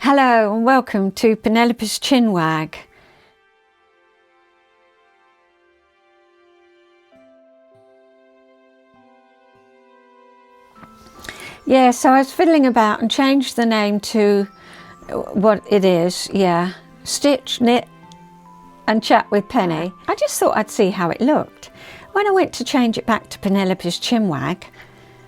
Hello and welcome to Penelope's Chinwag. Yeah, so I was fiddling about and changed the name to what it is, yeah. Stitch, Knit and Chat with Penny. I just thought I'd see how it looked. When I went to change it back to Penelope's Chinwag,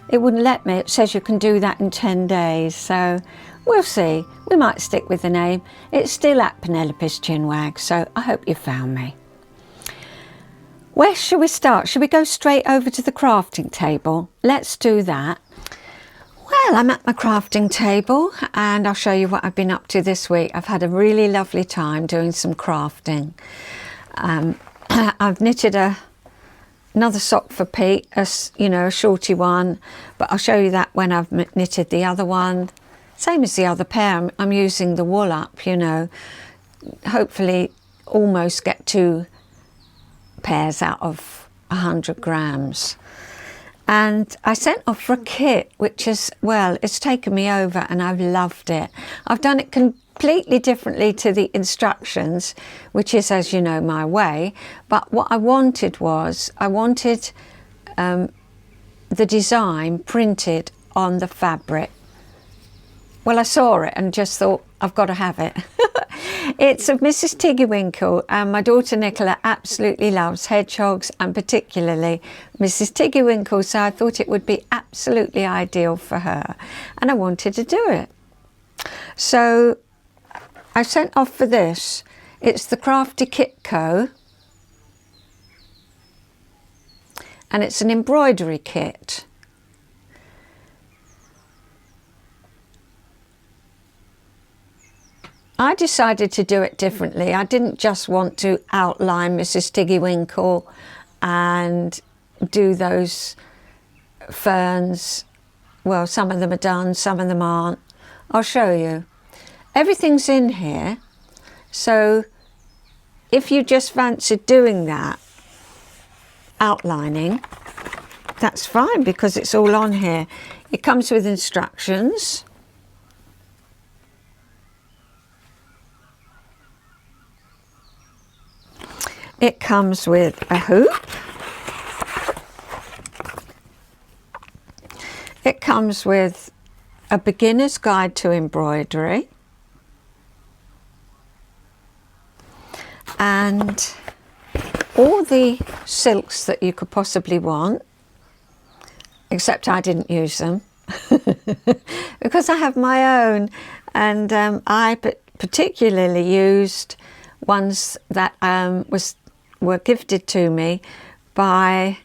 it wouldn't let me. It says you can do that in 10 days, so we'll see. We might stick with the name. It's still at Penelope's Chinwag, so I hope you found me. Where shall we start? Shall we go straight over to the crafting table? Let's do that. Well, I'm at my crafting table and I'll show you what I've been up to this week. I've had a really lovely time doing some crafting. I've knitted another sock for Pete, a shorty one, but I'll show you that when I've knitted the other one. Same as the other pair, I'm using the wool up, hopefully almost get 2 pairs out of 100 grams. And I sent off for a kit, which is, well, it's taken me over and I've loved it. I've done it completely differently to the instructions, which is, as you know, my way. But what I wanted was, the design printed on the fabric. Well, I saw it and just thought, I've got to have it. It's of Mrs. Tiggywinkle, and my daughter Nicola absolutely loves hedgehogs and particularly Mrs. Tiggywinkle, so I thought it would be absolutely ideal for her and I wanted to do it. So I sent off for this. It's the Crafty Kit Co. and it's an embroidery kit. I decided to do it differently. I didn't just want to outline Mrs. Tiggywinkle and do those ferns. Well, some of them are done, some of them aren't. I'll show you. Everything's in here. So if you just fancied doing that, outlining, that's fine because it's all on here. It comes with instructions. It comes with a hoop. It comes with a beginner's guide to embroidery. And all the silks that you could possibly want, except I didn't use them because I have my own, and I particularly used ones that were gifted to me by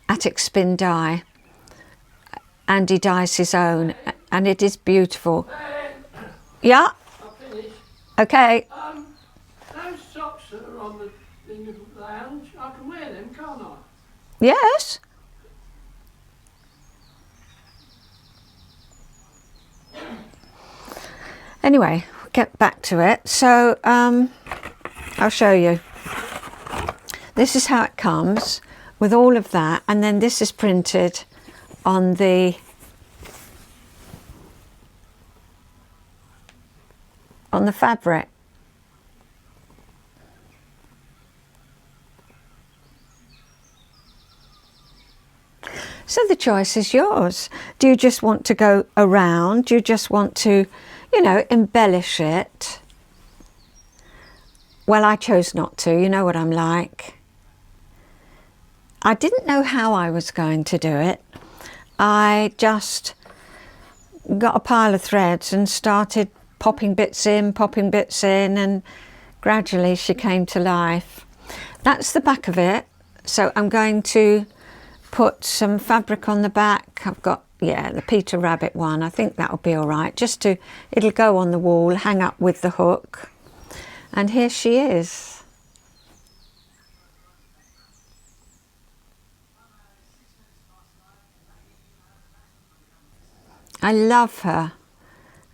Attic Spin Dye, Andy Dice's own, and it is beautiful. Yeah? I'll finish. Okay. Those socks that are on in the lounge, I can wear them, can't I? Yes. Anyway, we'll get back to it. So I'll show you. This is how it comes with all of that, and then this is printed on the fabric. So the choice is yours. Do you just want to go around? Do you just want to, embellish it? Well, I chose not to. You know what I'm like. I didn't know how I was going to do it. I just got a pile of threads and started popping bits in, and gradually she came to life. That's the back of it. So I'm going to put some fabric on the back. I've got, the Peter Rabbit one. I think that'll be all right. It'll go on the wall, hang up with the hook. And here she is. I love her.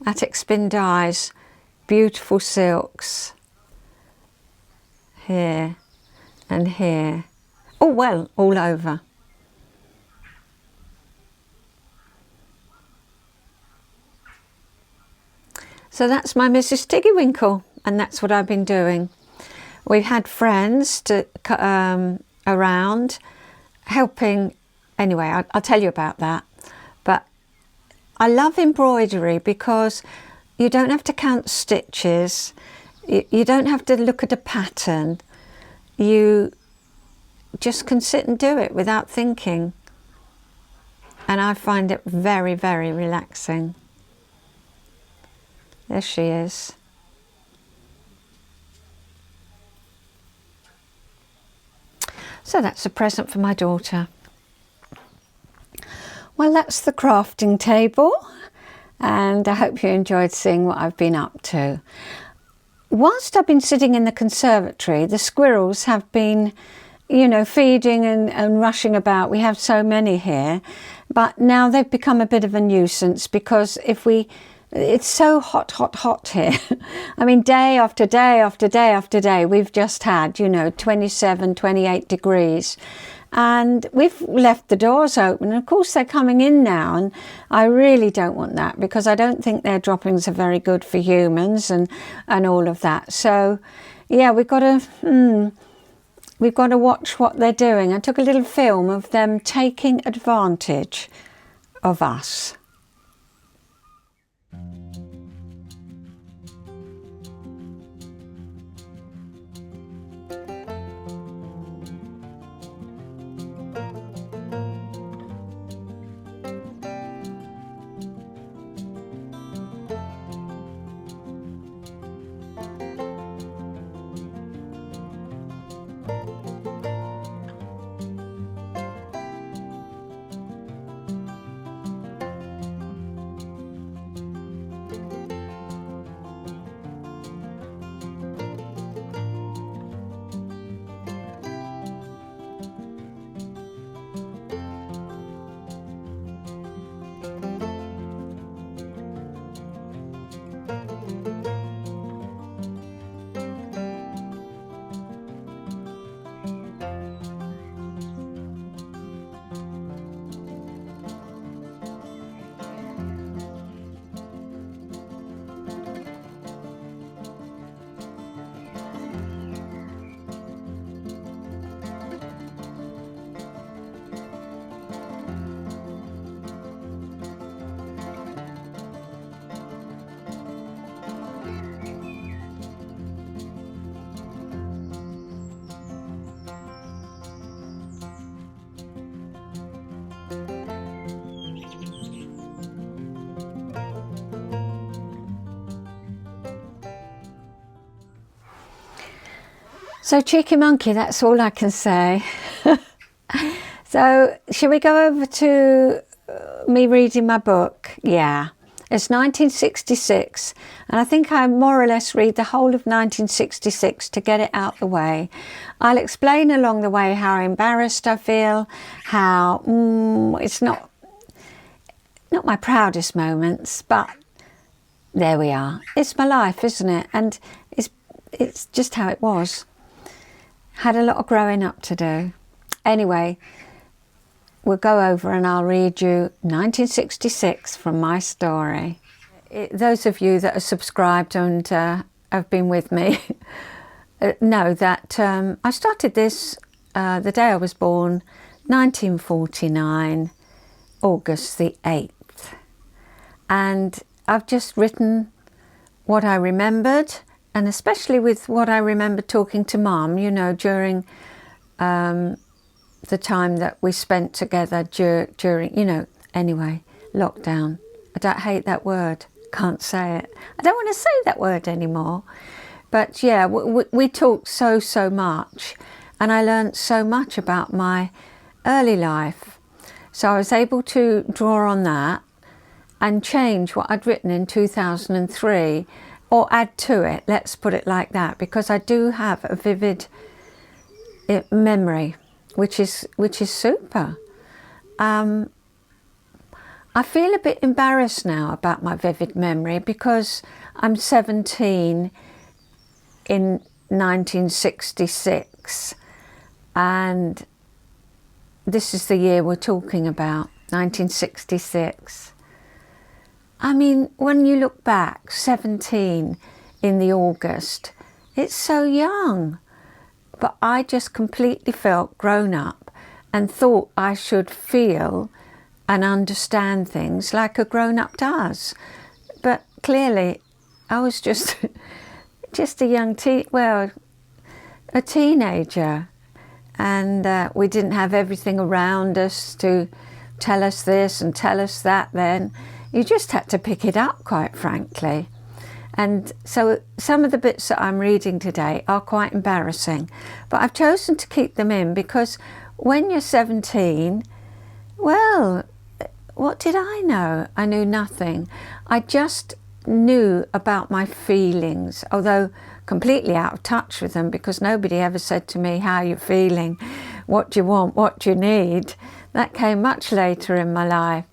Attic Spin Dye's beautiful silks. Here and here. Oh, well, all over. So that's my Mrs. Tiggywinkle, and that's what I've been doing. We've had friends around helping. Anyway, I'll tell you about that. But I love embroidery because you don't have to count stitches. You don't have to look at a pattern. You just can sit and do it without thinking. And I find it very, very relaxing. There she is. So that's a present for my daughter. Well, that's the crafting table, and I hope you enjoyed seeing what I've been up to. Whilst I've been sitting in the conservatory, the squirrels have been, you know, feeding and rushing about. We have so many here, but now they've become a bit of a nuisance because it's so hot, hot, hot here. I mean, day after day after day after day, we've just had, you know, 27, 28 degrees. And we've left the doors open. And of course, they're coming in now. And I really don't want that because I don't think their droppings are very good for humans and all of that. So, yeah, we've got to watch what they're doing. I took a little film of them taking advantage of us. So cheeky monkey, that's all I can say. So shall we go over to me reading my book? Yeah, it's 1966, and I think I more or less read the whole of 1966 to get it out the way. I'll explain along the way how embarrassed I feel, how it's not my proudest moments, but there we are. It's my life, isn't it? And it's just how it was. Had a lot of growing up to do. Anyway, we'll go over and I'll read you 1966 from my story. Those of you that are subscribed and have been with me know that I started this the day I was born, 1949, August the 8th. And I've just written what I remembered, and especially with what I remember talking to Mum, you know, during the time that we spent together during, you know, anyway, lockdown. I don't hate that word, can't say it. I don't want to say that word anymore. But yeah, we talked so much, and I learned so much about my early life. So I was able to draw on that and change what I'd written in 2003, or add to it, let's put it like that, because I do have a vivid memory, which is super. I feel a bit embarrassed now about my vivid memory because I'm 17 in 1966, and this is the year we're talking about, 1966. I mean, when you look back, 17 in the August, it's so young. But I just completely felt grown up and thought I should feel and understand things like a grown-up does. But clearly, I was just a young a teenager, and we didn't have everything around us to tell us this and tell us that then. You just had to pick it up, quite frankly. And so some of the bits that I'm reading today are quite embarrassing, but I've chosen to keep them in because when you're 17, well, what did I know? I knew nothing. I just knew about my feelings, although completely out of touch with them, because nobody ever said to me, how you're feeling, what do you want, what do you need. That came much later in my life.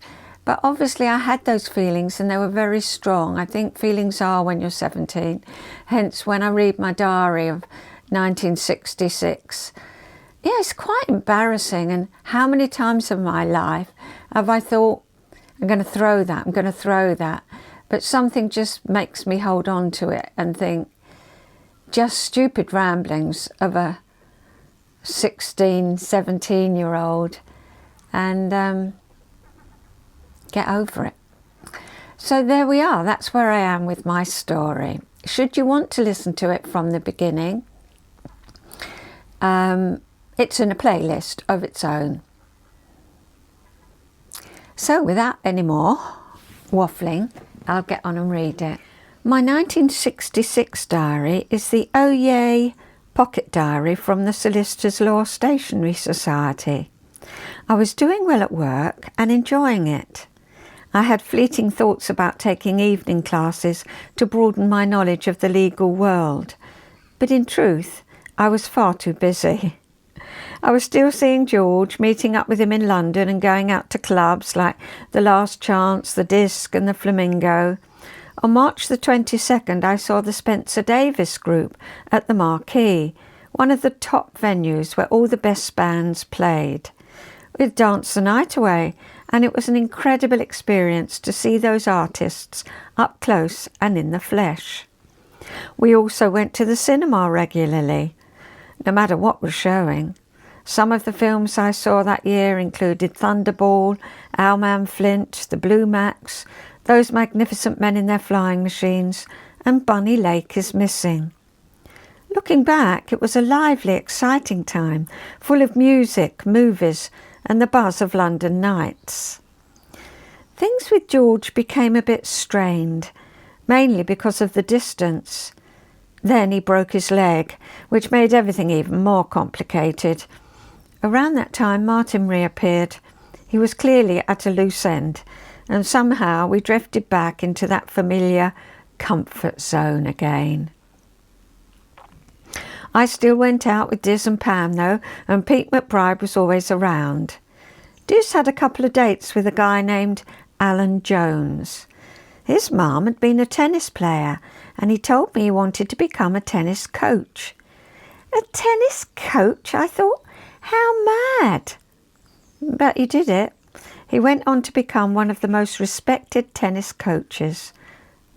But obviously I had those feelings and they were very strong. I think feelings are when you're 17. Hence, when I read my diary of 1966, yeah, it's quite embarrassing. And how many times in my life have I thought, I'm going to throw that, I'm going to throw that. But something just makes me hold on to it and think, just stupid ramblings of a 16, 17-year-old. And get over it. So there we are. That's where I am with my story. Should you want to listen to it from the beginning, it's in a playlist of its own. So without any more waffling, I'll get on and read it. My 1966 diary is the Oh Yay pocket diary from the Solicitors Law Stationery Society. I was doing well at work and enjoying it. I had fleeting thoughts about taking evening classes to broaden my knowledge of the legal world, but in truth, I was far too busy. I was still seeing George, meeting up with him in London and going out to clubs like the Last Chance, the Disc and the Flamingo. On March the 22nd, I saw the Spencer Davis Group at the Marquee, one of the top venues where all the best bands played. We'd danced the night away, and it was an incredible experience to see those artists up close and in the flesh. We also went to the cinema regularly, no matter what was showing. Some of the films I saw that year included Thunderball, Owlman Flint, The Blue Max, Those Magnificent Men in Their Flying Machines, and Bunny Lake is Missing. Looking back, it was a lively, exciting time, full of music, movies, and the buzz of London nights. Things with George became a bit strained, mainly because of the distance. Then he broke his leg, which made everything even more complicated. Around that time, Martin reappeared. He was clearly at a loose end, and somehow we drifted back into that familiar comfort zone again. I still went out with Diz and Pam though, and Pete McBride was always around. Diz had a couple of dates with a guy named Alan Jones. His mum had been a tennis player, and he told me he wanted to become a tennis coach. A tennis coach? I thought, how mad! But he did it. He went on to become one of the most respected tennis coaches.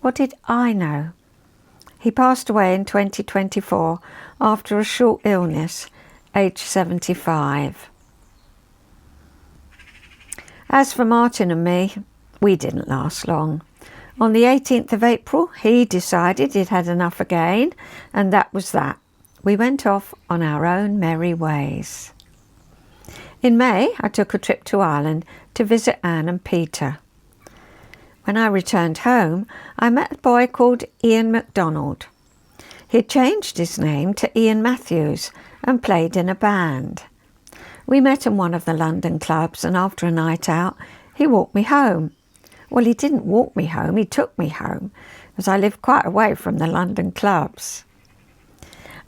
What did I know? He passed away in 2024 after a short illness, aged 75. As for Martin and me, we didn't last long. On the 18th of April, he decided he'd had enough again, and that was that. We went off on our own merry ways. In May, I took a trip to Ireland to visit Anne and Peter. When I returned home, I met a boy called Ian MacDonald. He'd changed his name to Ian Matthews and played in a band. We met in one of the London clubs, and after a night out, he walked me home. Well, he didn't walk me home, he took me home, as I lived quite away from the London clubs.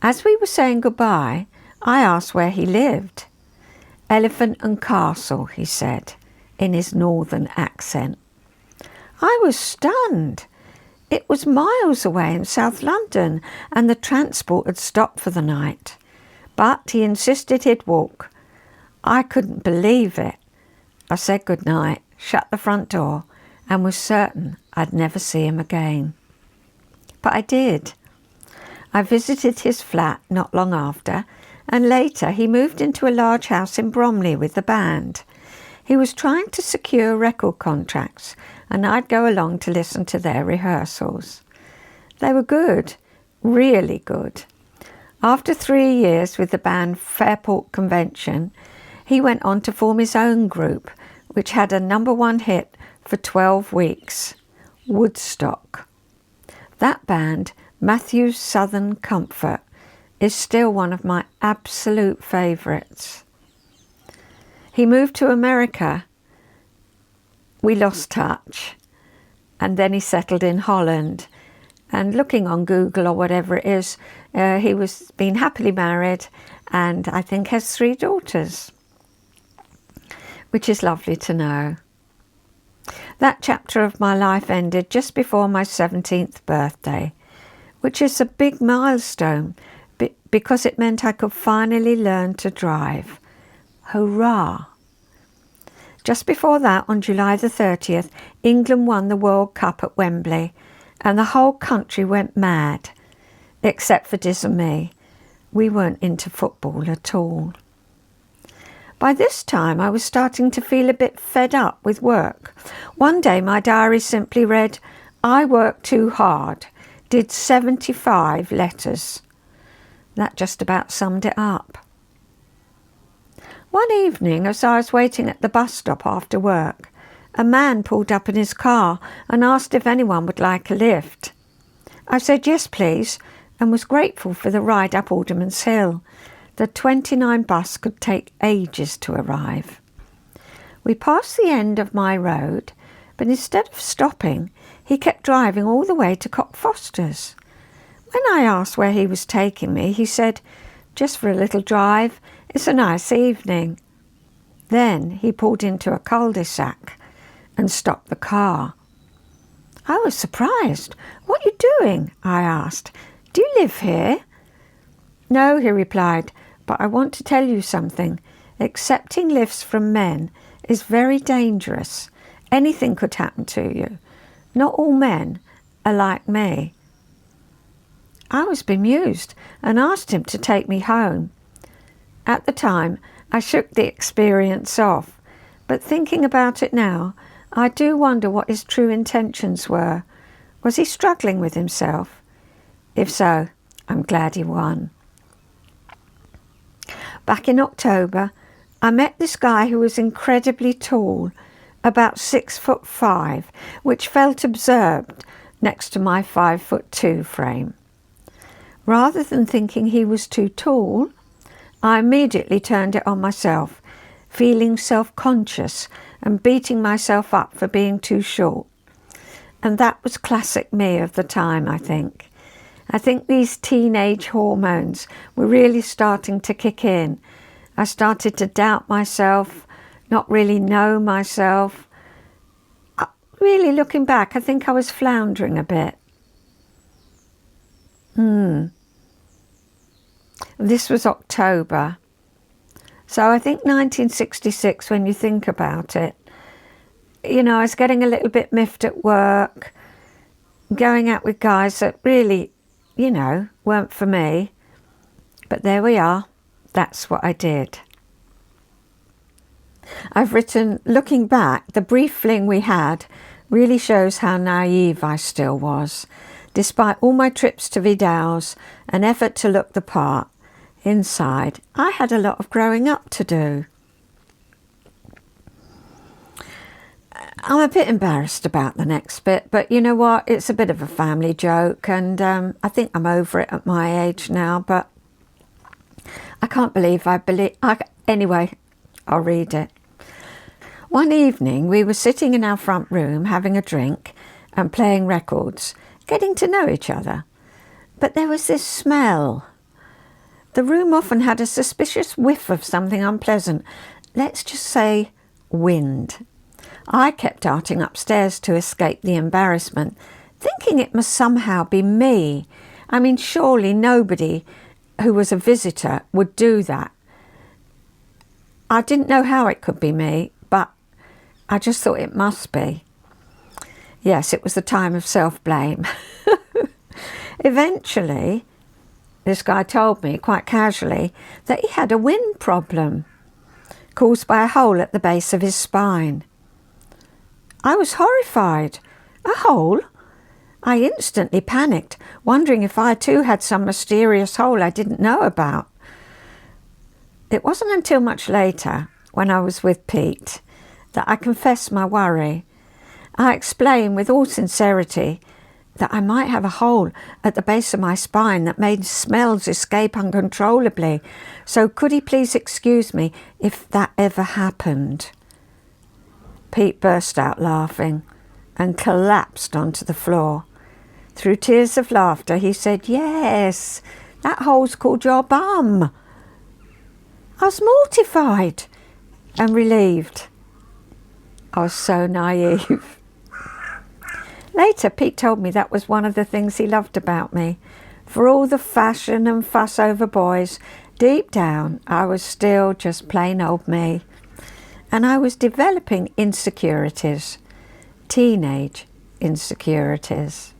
As we were saying goodbye, I asked where he lived. Elephant and Castle, he said, in his northern accent. I was stunned. It was miles away in South London, and the transport had stopped for the night. But he insisted he'd walk. I couldn't believe it. I said goodnight, shut the front door, and was certain I'd never see him again. But I did. I visited his flat not long after, and later he moved into a large house in Bromley with the band. He was trying to secure record contracts, and I'd go along to listen to their rehearsals. They were good, really good. After 3 years with the band Fairport Convention, he went on to form his own group, which had a #1 hit for 12 weeks, Woodstock. That band, Matthew's Southern Comfort, is still one of my absolute favourites. He moved to America. We lost touch, and then he settled in Holland. And looking on Google or whatever it is, he was been happily married, and I think has 3 daughters, which is lovely to know. That chapter of my life ended just before my 17th birthday, which is a big milestone because it meant I could finally learn to drive. Hurrah! Just before that, on July the 30th, England won the World Cup at Wembley, and the whole country went mad, except for Diz and me. We weren't into football at all. By this time, I was starting to feel a bit fed up with work. One day, my diary simply read, "I worked too hard, did 75 letters." That just about summed it up. One evening, as I was waiting at the bus stop after work, a man pulled up in his car and asked if anyone would like a lift. I said yes, please, and was grateful for the ride up Alderman's Hill. The 29 bus could take ages to arrive. We passed the end of my road, but instead of stopping, he kept driving all the way to Cockfosters. When I asked where he was taking me, he said, "Just for a little drive. It's a nice evening." Then he pulled into a cul-de-sac and stopped the car. I was surprised. "What are you doing?" I asked. "Do you live here?" "No," he replied, "but I want to tell you something. Accepting lifts from men is very dangerous. Anything could happen to you. Not all men are like me." I was bemused and asked him to take me home. At the time, I shook the experience off, but thinking about it now, I do wonder what his true intentions were. Was he struggling with himself? If so, I'm glad he won. Back in October, I met this guy who was incredibly tall, about 6'5", which felt absurd next to my 5'2" frame. Rather than thinking he was too tall, I immediately turned it on myself, feeling self-conscious and beating myself up for being too short. And that was classic me of the time, I think. I think these teenage hormones were really starting to kick in. I started to doubt myself, not really know myself. Really looking back, I think I was floundering a bit. This was October. So I think 1966, when you think about it, you know, I was getting a little bit miffed at work, going out with guys that really, you know, weren't for me. But there we are. That's what I did. I've written, looking back, the brief fling we had really shows how naive I still was. Despite all my trips to Vidal's and effort to look the part, inside, I had a lot of growing up to do. I'm a bit embarrassed about the next bit, but you know what? It's a bit of a family joke, and I think I'm over it at my age now, but I can't believe anyway, I'll read it. One evening, we were sitting in our front room having a drink and playing records, getting to know each other. But there was this smell. The room often had a suspicious whiff of something unpleasant. Let's just say wind. I kept darting upstairs to escape the embarrassment, thinking it must somehow be me. I mean, surely nobody who was a visitor would do that. I didn't know how it could be me, but I just thought it must be. Yes, it was the time of self-blame. Eventually, this guy told me quite casually that he had a wind problem caused by a hole at the base of his spine. I was horrified. A hole? I instantly panicked, wondering if I too had some mysterious hole I didn't know about. It wasn't until much later, when I was with Pete, that I confessed my worry. I explained with all sincerity that I might have a hole at the base of my spine that made smells escape uncontrollably, so could he please excuse me if that ever happened? Pete burst out laughing and collapsed onto the floor. Through tears of laughter, he said, "Yes, that hole's called your bum." I was mortified and relieved. I was so naive. Later, Pete told me that was one of the things he loved about me. For all the fashion and fuss over boys, deep down, I was still just plain old me. And I was developing insecurities, teenage insecurities.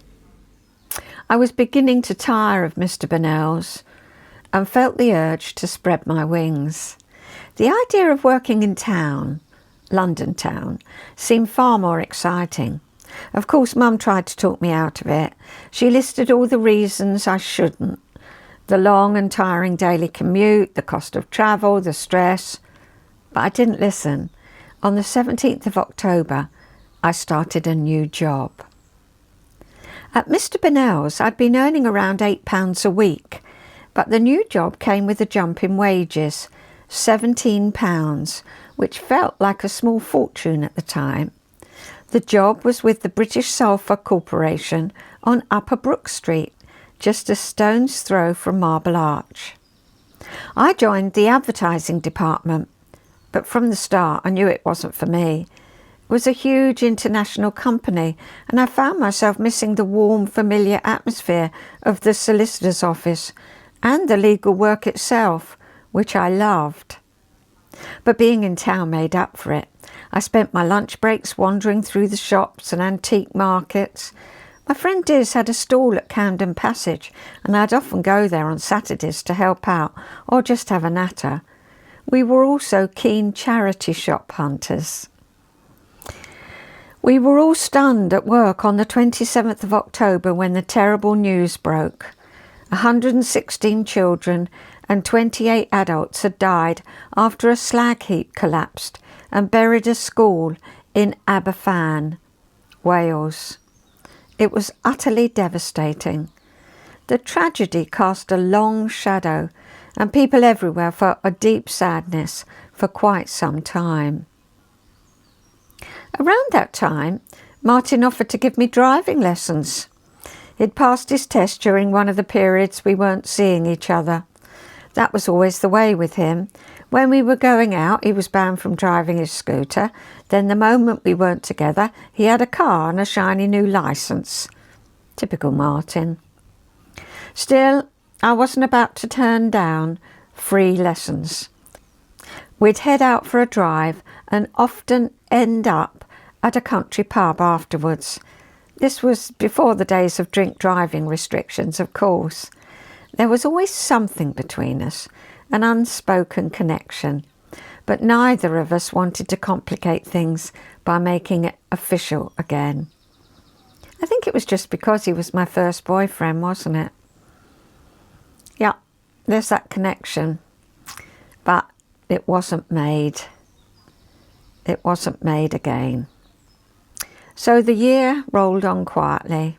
I was beginning to tire of Mr. Burnell's and felt the urge to spread my wings. The idea of working in town, London town, seemed far more exciting. Of course, Mum tried to talk me out of it. She listed all the reasons I shouldn't. The long and tiring daily commute, the cost of travel, the stress. But I didn't listen. On the 17th of October, I started a new job. At Mr. Burnell's, I'd been earning around £8 a week, but the new job came with a jump in wages, £17, which felt like a small fortune at the time. The job was with the British Sulphur Corporation on Upper Brook Street, just a stone's throw from Marble Arch. I joined the advertising department, but from the start I knew it wasn't for me. It was a huge international company, and I found myself missing the warm, familiar atmosphere of the solicitor's office and the legal work itself, which I loved. But being in town made up for it. I spent my lunch breaks wandering through the shops and antique markets. My friend Diz had a stall at Camden Passage, and I'd often go there on Saturdays to help out or just have a natter. We were also keen charity shop hunters. We were all stunned at work on the 27th of October when the terrible news broke. 116 children and 28 adults had died after a slag heap collapsed and buried a school in Aberfan, Wales. It was utterly devastating. The tragedy cast a long shadow, and people everywhere felt a deep sadness for quite some time. Around that time, Martin offered to give me driving lessons. He'd passed his test during one of the periods we weren't seeing each other. That was always the way with him. When we were going out, he was banned from driving his scooter. Then the moment we weren't together, he had a car and a shiny new licence. Typical Martin. Still, I wasn't about to turn down free lessons. We'd head out for a drive and often end up at a country pub afterwards. This was before the days of drink driving restrictions, of course. There was always something between us, an unspoken connection, but neither of us wanted to complicate things by making it official again. I think it was just because he was my first boyfriend, wasn't it? Yeah, there's that connection, but it wasn't made. It wasn't made again. So the year rolled on quietly,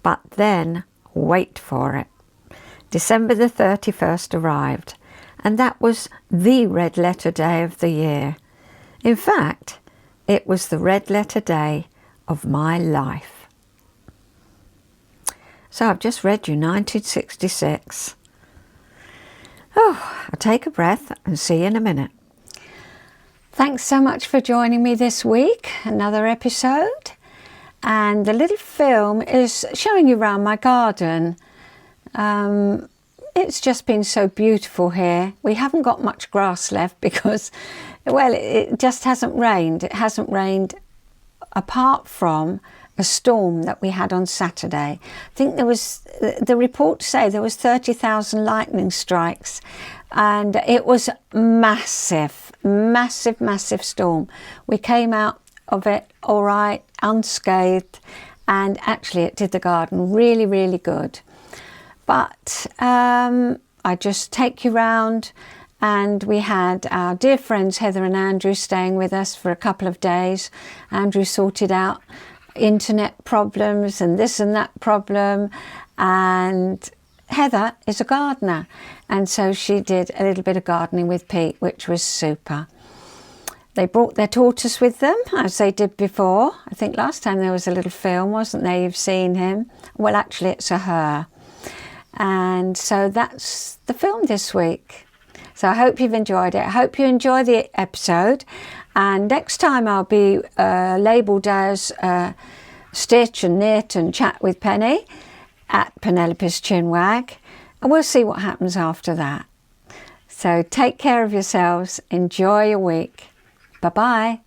but then, wait for it, December the 31st arrived, and that was the red letter day of the year. In fact, it was the red letter day of my life. So I've just read you 1966. Oh, I'll take a breath and see you in a minute. Thanks so much for joining me this week, another episode. And the little film is showing you around my garden. It's just been so beautiful here. We haven't got much grass left because, well, it just hasn't rained. It hasn't rained apart from a storm that we had on Saturday. I think there was, the reports say there was 30,000 lightning strikes, and it was massive, massive, massive storm. We came out of it all right, unscathed, and actually it did the garden really, really good. But I just take you round, and we had our dear friends Heather and Andrew staying with us for a couple of days. Andrew sorted out internet problems and this and that problem, and Heather is a gardener, and so she did a little bit of gardening with Pete, which was super. They brought their tortoise with them, as they did before. I think last time there was a little film, wasn't there? You've seen him. Well, actually it's a her. And so that's the film this week. So I hope you've enjoyed it. I hope you enjoy the episode. And next time I'll be labelled as Stitch and Knit and Chat with Penny at Penelope's Chinwag. And we'll see what happens after that. So take care of yourselves. Enjoy your week. Bye-bye.